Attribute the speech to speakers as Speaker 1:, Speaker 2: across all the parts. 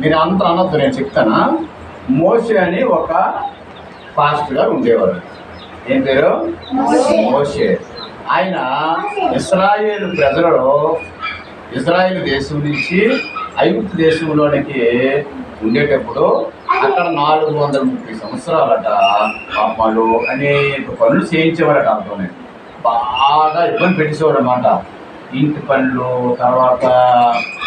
Speaker 1: మీరు అంత అనొద్దు, నేను చెప్తానా. మోషే అని ఒక పాస్టర్ గారు ఉండేవారు. ఏం పేరు? మోషే. ఆయన ఇశ్రాయేలు ప్రజలలో ఇజ్రాయేల్ దేశం నుంచి ఐగుప్తు దేశంలోనికి ఉండేటప్పుడు అక్కడ 430 సంవత్సరాలట పాపాలు అనేక పనులు చేయించేవారట. అర్థమే బాగా ఇబ్బంది పెట్టేసేవాడు అన్నమాట. ఇంటి పనులు, తర్వాత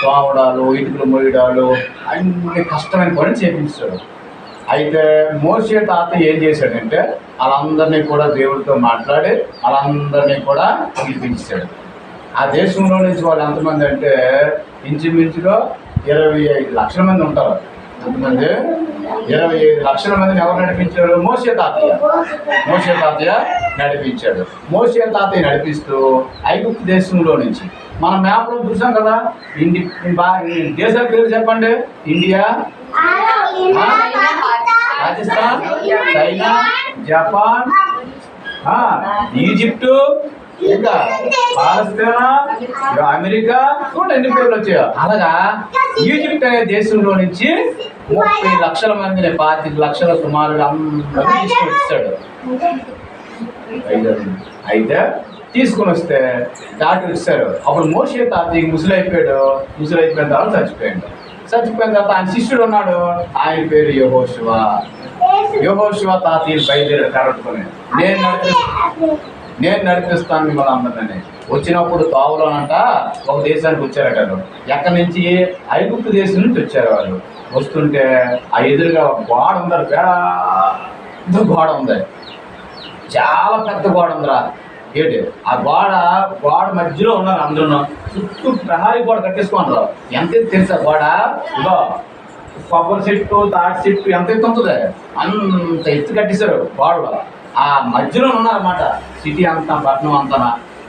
Speaker 1: తోవడాలు, ఇటుకలు మోయడాలు, అన్ని కష్టమైన పనులు చేయించాడు. అయితే మోషే తాత ఏం చేశాడంటే వాళ్ళందరినీ కూడా దేవుడితో మాట్లాడి వాళ్ళందరినీ కూడా పిలిపించాడు. ఆ దేశంలో నుంచి వాళ్ళు ఎంతమంది అంటే ఇంచుమించుగా 25 లక్షల మంది ఉంటారు. ఎంతమంది? 25 లక్షల మందిని ఎవరు నడిపించాడు? మోషే తాతయ్య నడిపించాడు. మోషే తాతయ్య నడిపిస్తూ ఐగుప్తు దేశంలో నుంచి మనం మ్యాప్లో చూసాం కదా. దేశాల పేరు చెప్పండి. India, Pakistan, China, Japan, Egypt, ఇంకా పాలస్తీనా, అమెరికా, చూడండి ఎన్ని పేర్లు వచ్చాయో. అలాగా ఈజిప్ట్ అనే దేశంలో నుంచి 30 లక్షల మందిని 25 లక్షల సుమారుగా అందరూ తీసుకొని వచ్చాడు. అయితే తీసుకొని వస్తే దాటి వచ్చారు. అప్పుడు మోషే తాతయ్య ముసలైపోయిన తర్వాత చచ్చిపోయిన తర్వాత ఆయన శిష్యుడు ఉన్నాడు. ఆయన పేరు యెహోషువ తాతయ్య బయలుదేరాడు కరెక్టుకొని. నేను నడిపిస్తాను మిమ్మల్ని అందరినీ. వచ్చినప్పుడు తోవలోనంట ఒక దేశానికి వచ్చారట. ఎక్కడి నుంచి? ఐగుప్తు దేశం నుంచి వచ్చారు వాళ్ళు. వస్తుంటే ఆ ఎదురుగా ఒక గోడ ఉంది, పెద్ద గోడ ఉంది, చాలా పెద్ద గోడ ఉందిరా. ఏంటి ఆ గోడ మధ్యలో ఉన్నారు అందరూ. చుట్టూ ప్రహారీ గోడ కట్టేసుకున్నారు. ఎంత తెలుసా గోడ? ఇదో కొబ్బరి చెట్టు, తాటి చెట్టు ఎంత ఎత్తు ఉంటుంది అంత ఎత్తు కట్టేశారు గోడలో. ఆ మధ్యలో ఉన్నారన్నమాట సిటీ అంతా, పట్టణం అంతా.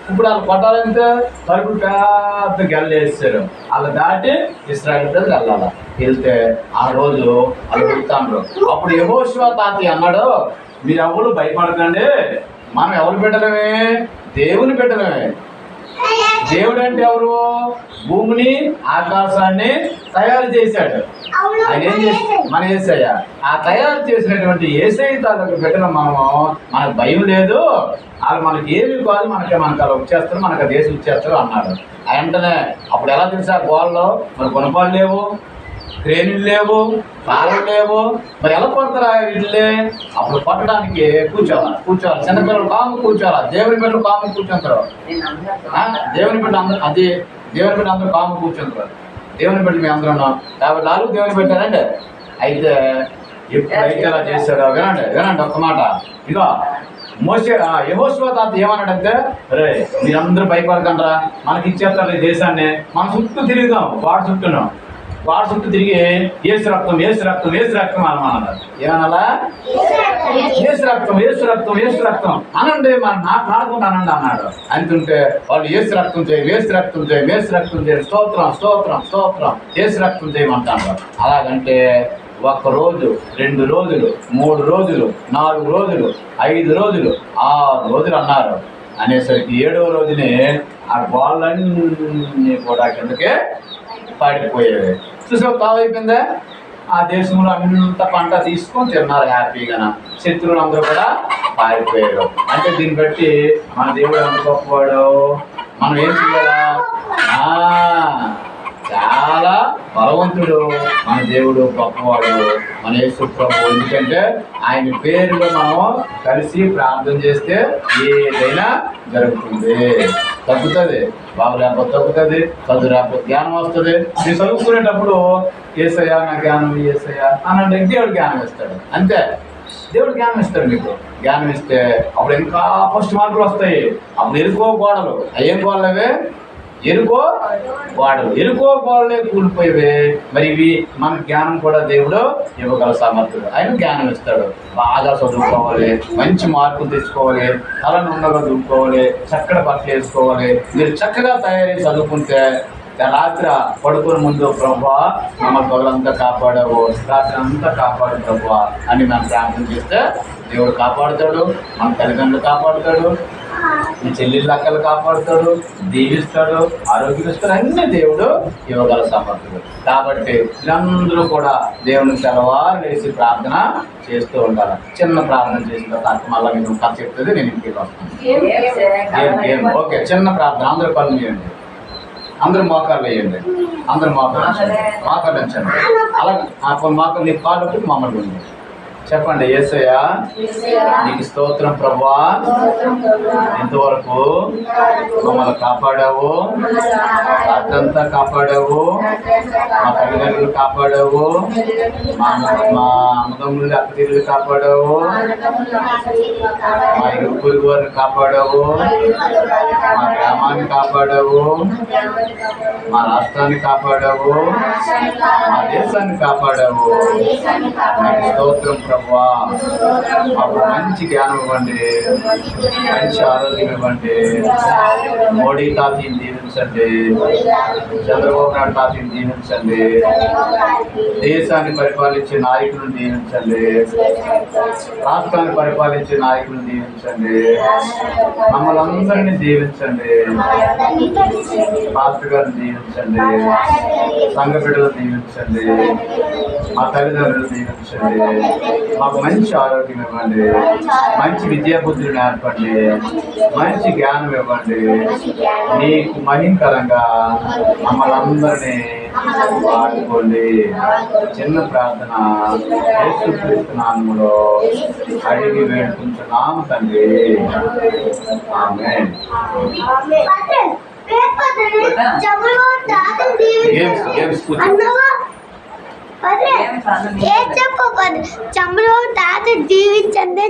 Speaker 1: ఇప్పుడు వాళ్ళు కొట్టాలంటే తలుపులు పెద్ద గెల్ల వేస్తారు. వాళ్ళు దాటి ఇశ్రాయేలు ప్రజలు వెళ్ళాలి. వెళ్తే ఆ రోజు వాళ్ళు వెళ్తాండ్రు. అప్పుడు యెహోషువ తాతయ్య అన్నాడు, మీరు ఎవరు భయపడకండి, మనం ఎవరు పెట్టడమే? దేవుని పెట్టడమే. దేవుడు అంటే ఎవరు? భూమిని, ఆకాశాన్ని తయారు చేశాడు. ఆయన ఏం చేసి మన యేసయ్య. ఆ తయారు చేసినటువంటి యేసయ్య తాలూకు పెట్టడం మనకు భయం లేదు. వాళ్ళు మనకి ఏమి కాదు, మనకి అలా వచ్చేస్తారు, మనకు ఆ దేశం ఇచ్చేస్తారు అన్నాడు. వెంటనే అప్పుడు ఎలా తెలుసా? గోళ్ళలో మరి గుణపాలు లేవు, క్రేనులు లేవు, కాళ్ళు లేవు, మరి ఎలా కొడతారా వీళ్ళే? అప్పుడు కొట్టడానికి కూర్చోవాలి. చిన్నపిల్లలు కాము కూర్చోవాలి. దేవుని బిడ్డలు కాము కూర్చుంటారు. దేవుని బిడ్డ అందరూ అందరూ కాము కూర్చుంటారు. దేవుని బిడ్డ మీ అందరూ 54 దేవుని పెట్టారండి. అయితే ఎప్పుడైతే అలా చేశారో వినండి ఒక్క మాట. ఇక యెహోషువ తాత ఏమన్నాడంటే, రే మీరందరూ భయపడకండ్రా, మనకి ఇచ్చేస్తారు ఈ దేశాన్ని. మన చుట్టూ తిరుగుదాం, వాడు చుట్టూ తిరిగి ఏసు రక్తం అన్నారు. ఏమనాలా? ఏసు రక్తం అనండి, మనం నాటుకుంటా అనండి అన్నాడు. అంటుంటే వాళ్ళు ఏసు రక్తం చేయి, స్తోత్రం ఏసు రక్తం చేయమంటారు. అలాగంటే 1 రోజు, 2 రోజులు, 3 రోజులు, 4 రోజులు, 5 రోజులు, 6 రోజులు అన్నారు. అనేసరికి 7వ రోజునే ఆ గోళ్ళన్నీ కూడా కిందకే పడిపోయేవి. చూసావు, తావైపోయిందా? ఆ దేశంలో అంత పంట తీసుకొని తిన్నారు హ్యాపీగా. శత్రువులు అందరూ కూడా పారిపోయారు. అంటే దీన్ని బట్టి మన దేవుడు ఎంత గొప్పవాడు. మనం ఏం చేయాలా? చాలా బలవంతుడు మన దేవుడు, గొప్పవాడు మన యేసు ప్రభు. ఎందుకంటే ఆయన పేరులో మనం కలిసి ప్రార్థన చేస్తే ఏదైనా జరుగుతుంది. తగ్గుతుంది, బాగు లేకపోతే తగ్గుతుంది, చదువు లేకపోతే జ్ఞానం వస్తుంది. మీరు చదువుకునేటప్పుడు యేసయ్యా నా జ్ఞానం యేసయ్యా అనంటే దేవుడు జ్ఞానం ఇస్తాడు. అంతే, దేవుడు జ్ఞానం ఇస్తాడు. మీకు జ్ఞానం ఇస్తే అప్పుడు ఇంకా ఫస్ట్ మార్కులు వస్తాయి. అప్పుడు ఎరుకో గోడలు, అయ్యేం గోడలవే? ఎరుకో గోడలే కూలిపోయేవే. మరి ఇవి మన జ్ఞానం కూడా దేవుడు ఇవ్వగల సమర్థుడు. ఆయన జ్ఞానం ఇస్తాడు. బాగా చదువుకోవాలి, మంచి మార్కులు తెచ్చుకోవాలి, తలను ఉండగా చదువుకోవాలి, చక్కటి బట్టలు వేసుకోవాలి. మీరు చక్కగా తయారై చదువుకుంటే రాత్రి పడుకునే ముందు ప్రభువా మమ్మల్ని పగలంతా కాపాడావు, రాత్రి అంతా కాపాడు ప్రభువా అని మనం ప్రార్థన చేస్తే దేవుడు కాపాడుతాడు, మన తల్లిదండ్రులు కాపాడుతాడు, నీ చెల్లెళ్ళు అక్కలు కాపాడుతాడు, దీవిస్తాడు, ఆరోగ్యం ఇస్తాడు, అన్ని దేవుడు ఇవ్వగల సమర్థుడు. కాబట్టి వీళ్ళందరూ కూడా దేవునికి తెల్లవారు లేచి ప్రార్థన చేస్తూ ఉండాలి. చిన్న ప్రార్థన చేసిన తర్వాత మళ్ళీ మీకు కథ చెప్తుంది, నేను ఇంటికి వస్తాను. ఓకే, చిన్న ప్రార్థన. అందరూ కళ్ళు చేయండి, అందరూ మోకాళ్ళు వేయండి, అందరూ మోకాళ్ళు ఉంచండి. అలాగే మోకాళ్ళు నీ కాళ్ళు ఒకటి మమ్మల్ని ఉంది. చెప్పండి, యేసయ్యా నీకు స్తోత్రం ప్రభువా, ఇంతవరకు మమ్మల్ని కాపాడావు, రాత్రంతా కాపాడావు, మా తల్లిదండ్రులు కాపాడావు, మా అన్నదమ్ములు అక్కడిల్లు కాపాడావు, మా ఇరుగు వారిని కాపాడావు, మా గ్రామాన్ని కాపాడావు, మా రాష్ట్రాన్ని కాపాడావు, మా దేశాన్ని కాపాడావు. నీకు స్తోత్రం ప్రభువా. మాకు మంచి జ్ఞానం ఇవ్వండి, మంచి ఆరోగ్యం ఇవ్వండి. మోడీ తాతీని దీవించండి, చంద్రబాబు నాయుడు తాతీని దీవించండి, దేశాన్ని పరిపాలించే నాయకులను దీవించండి, రాష్ట్రాన్ని పరిపాలించే నాయకులను దీవించండి, మమ్మల్ని అందరినీ దీవించండి, పాస్టర్ గారిని దీవించండి, సంఘ బిడ్డలు దీవించండి, మా తల్లిదండ్రులు దీవించండి. మాకు మంచి ఆరోగ్యం ఇవ్వండి, మంచి విద్యాబుద్ధులు నేర్పండి, మంచి జ్ఞానం ఇవ్వండి. నీకు మహింకరంగా మమ్మల్ని అందరినీ వాడుకోండి. చిన్న ప్రార్థన యేసుక్రీస్తు నామములో అడిగి వేడుకుంటున్నాము తండ్రి, ఆమేన్.
Speaker 2: చంద్రబాబు తాత దీవించండి.